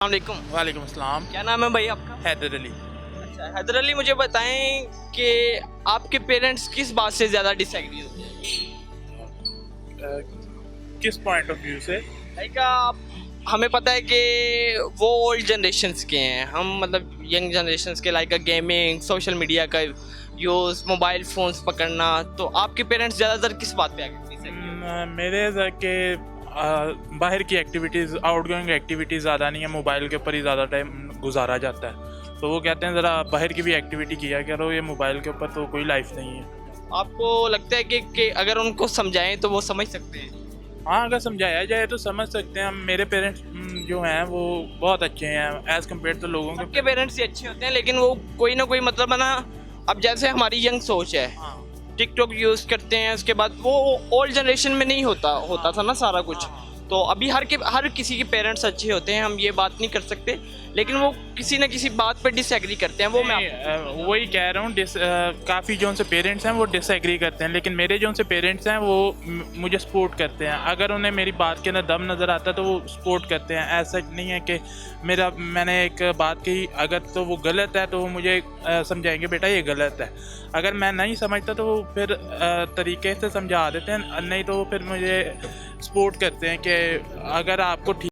वालेकुम। वालेकुम अस्सलाम। क्या नाम है भाई आपका? हैदर अली। अच्छा, हैदर अली, मुझे बताएं कि आपके पेरेंट्स किस बात से ज़्यादा डिसएग्री होते हैं? किस पॉइंट ऑफ व्यू से? लाइक आप, हमें पता है कि वो ओल्ड जनरेशन्स के हैं, हम मतलब यंग जनरेशन्स के, लाइक गेमिंग, सोशल मीडिया का यूज़, मोबाइल फ़ोन्स पकड़ना, तो आपके पेरेंट्स ज़्यादातर किस बात पे आगे डिसएग्री? मेरे के बाहर की एक्टिविटीज़, आउटगोइंग एक्टिविटीज़ ज़्यादा नहीं है, मोबाइल के ऊपर ही ज़्यादा टाइम गुजारा जाता है। तो वो कहते हैं ज़रा बाहर की भी एक्टिविटी किया करो, ये मोबाइल के ऊपर तो कोई लाइफ नहीं है। आपको लगता है कि अगर उनको समझाएं तो वो समझ सकते हैं? हाँ, अगर समझाया जाए तो समझ सकते हैं। मेरे पेरेंट्स जो हैं वो बहुत अच्छे हैं एज़ कम्पेयर टू लोगों के। सबके पेरेंट्स ही अच्छे होते हैं, लेकिन वो कोई ना कोई मतलब है ना, अब जैसे हमारी यंग सोच है, हाँ टिकटॉक यूज़ करते हैं, उसके बाद वो ओल्ड जनरेशन में नहीं होता था ना सारा कुछ। तो अभी हर किसी के पेरेंट्स अच्छे होते हैं, हम ये बात नहीं कर सकते, लेकिन वो किसी न किसी बात पर डिसएग्री करते हैं। वो मैं वही कह रहा हूँ, काफ़ी जो उनसे पेरेंट्स हैं वो डिसएग्री करते हैं, लेकिन मेरे जो उनसे पेरेंट्स हैं वो मुझे सपोर्ट करते हैं। अगर उन्हें मेरी बात के अंदर दम नज़र आता है तो वो सपोर्ट करते हैं। ऐसा नहीं है कि मैंने एक बात कही, अगर तो वो गलत है तो वो मुझे समझाएंगे बेटा ये गलत है। अगर मैं नहीं समझता तो वो फिर तरीके से समझा देते हैं, नहीं तो वो फिर मुझे सपोर्ट करते हैं कि अगर आपको ठीक